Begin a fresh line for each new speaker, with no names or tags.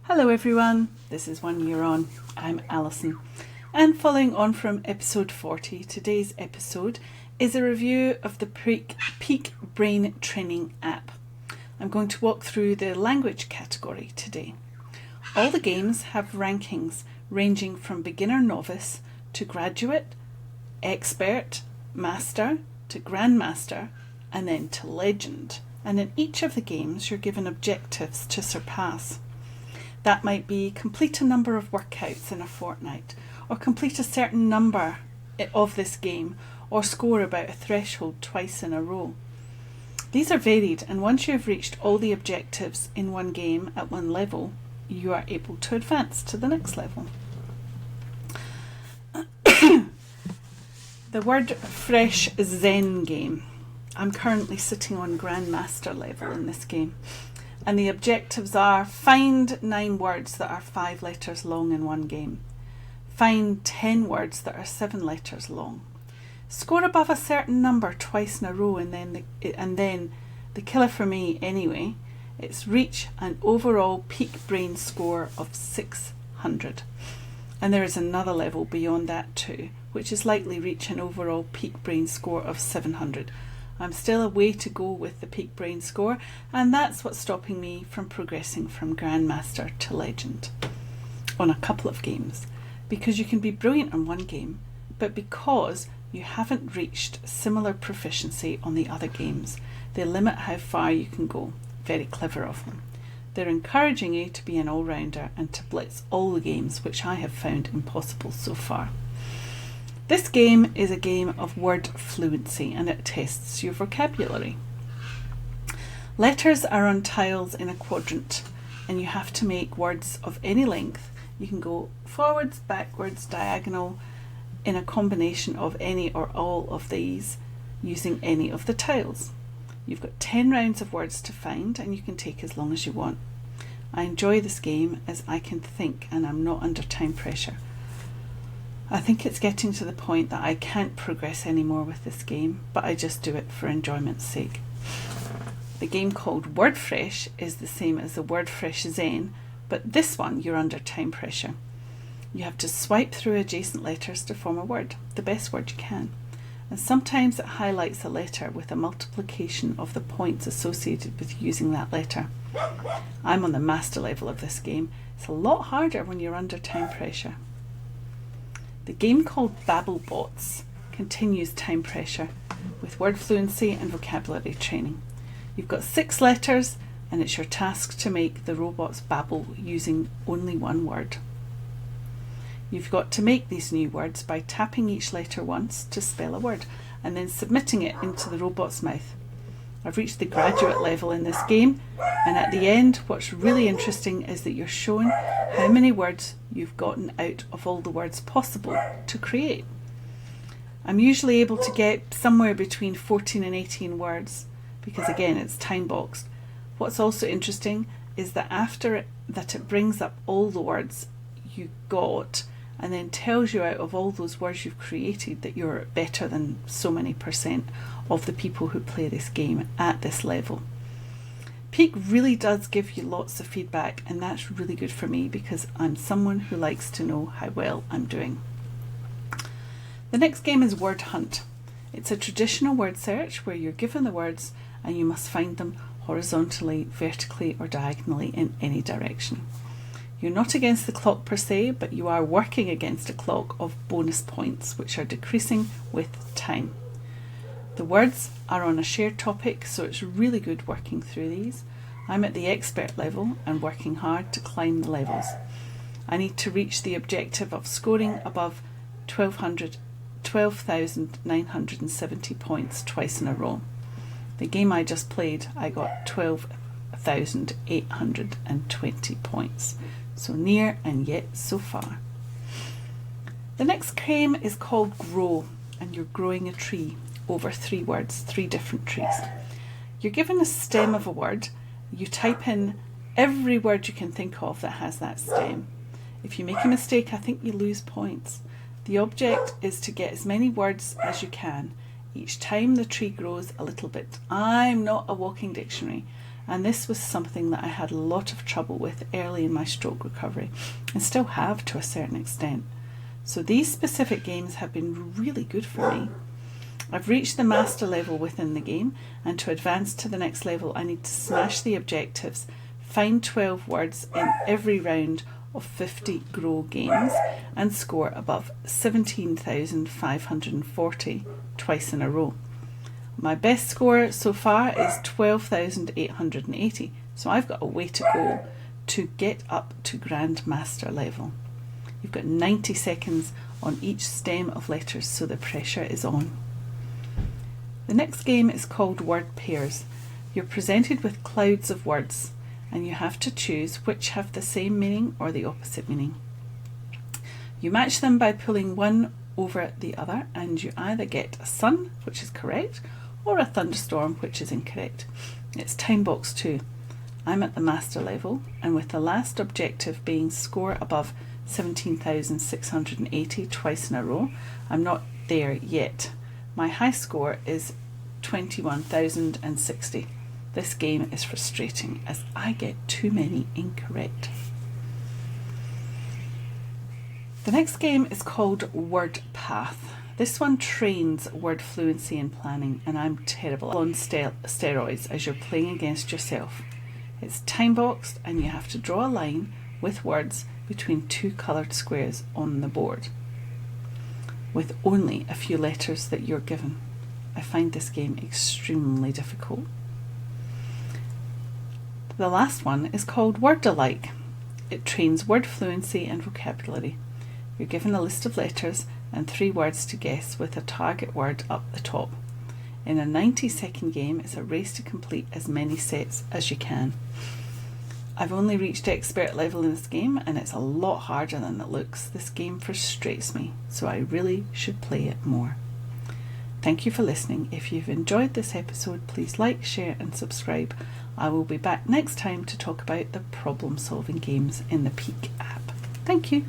Hello everyone, this is 1 Year On. I'm Alison, and following on from episode 40, today's episode is a review of the Peak Brain Training app. I'm going to walk through the language category today. All the games have rankings ranging from beginner novice to graduate, expert, master to grandmaster, and then to legend. And in each of the games you're given objectives to surpass. That might be complete a number of workouts in a fortnight, or complete a certain number of this game, or score about a threshold twice in a row. These are varied, and once you have reached all the objectives in one game at one level, you are able to advance to the next level. The word fresh Zen game. I'm currently sitting on Grandmaster level in this game. And the objectives are: find 9 words that are 5 letters long in one game. Find 10 words that are 7 letters long. Score above a certain number twice in a row, and then the killer for me anyway, it's reach an overall peak brain score of 600. And there is another level beyond that too, which is likely reach an overall peak brain score of 700. I'm still a way to go with the peak brain score, and that's what's stopping me from progressing from Grandmaster to Legend on a couple of games. Because you can be brilliant on one game, but because you haven't reached similar proficiency on the other games, they limit how far you can go. Very clever of them. They're encouraging you to be an all-rounder and to blitz all the games, which I have found impossible so far. This game is a game of word fluency, and it tests your vocabulary. Letters are on tiles in a quadrant, and you have to make words of any length. You can go forwards, backwards, diagonal, in a combination of any or all of these using any of the tiles. You've got 10 rounds of words to find, and you can take as long as you want. I enjoy this game as I can think and I'm not under time pressure. I think it's getting to the point that I can't progress anymore with this game, but I just do it for enjoyment's sake. The game called WordFresh is the same as the WordFresh Zen, but this one you're under time pressure. You have to swipe through adjacent letters to form a word, the best word you can. And sometimes it highlights a letter with a multiplication of the points associated with using that letter. I'm on the master level of this game. It's a lot harder when you're under time pressure. The game called BabbleBots continues time pressure with word fluency and vocabulary training. You've got 6 letters, and it's your task to make the robots babble using only one word. You've got to make these new words by tapping each letter once to spell a word and then submitting it into the robot's mouth. I've reached the graduate level in this game, and at the end what's really interesting is that you're shown how many words you've gotten out of all the words possible to create. I'm usually able to get somewhere between 14 and 18 words because again it's time boxed. What's also interesting is that after that it brings up all the words you got and then tells you out of all those words you've created that you're better than so many % of the people who play this game at this level. Peak really does give you lots of feedback, and that's really good for me because I'm someone who likes to know how well I'm doing. The next game is Word Hunt. It's a traditional word search where you're given the words and you must find them horizontally, vertically or diagonally in any direction. You're not against the clock per se, but you are working against a clock of bonus points which are decreasing with time. The words are on a shared topic, so it's really good working through these. I'm at the expert level and working hard to climb the levels. I need to reach the objective of scoring above 12,970 points twice in a row. The game I just played, I got 12,820 points. So near and yet so far. The next game is called Grow, and you're growing a tree over 3 words, 3 different trees. You're given a stem of a word. You type in every word you can think of that has that stem. If you make a mistake, I think you lose points. The object is to get as many words as you can. Each time the tree grows a little bit. I'm not a walking dictionary, and this was something that I had a lot of trouble with early in my stroke recovery, and still have to a certain extent. So these specific games have been really good for me. I've reached the master level within the game, and to advance to the next level I need to smash the objectives, find 12 words in every round of 50 grow games, and score above 17,540 twice in a row. My best score so far is 12,880, so I've got a way to go to get up to Grandmaster level. You've got 90 seconds on each stem of letters, so the pressure is on. The next game is called Word Pairs. You're presented with clouds of words, and you have to choose which have the same meaning or the opposite meaning. You match them by pulling one over the other, and you either get a sun, which is correct, or a thunderstorm, which is incorrect. It's time box 2. I'm at the master level, and with the last objective being score above 17,680 twice in a row, I'm not there yet. My high score is 21,060. This game is frustrating as I get too many incorrect. The next game is called Word Path. This one trains word fluency and planning, and I'm terrible on steroids as you're playing against yourself. It's time boxed, and you have to draw a line with words between two coloured squares on the board, with only a few letters that you're given. I find this game extremely difficult. The last one is called Word Alike. It trains word fluency and vocabulary. You're given a list of letters and 3 words to guess with a target word up the top. In a 90-second game, it's a race to complete as many sets as you can. I've only reached expert level in this game, and it's a lot harder than it looks. This game frustrates me, so I really should play it more. Thank you for listening. If you've enjoyed this episode, please like, share and subscribe. I will be back next time to talk about the problem-solving games in the Peak app. Thank you.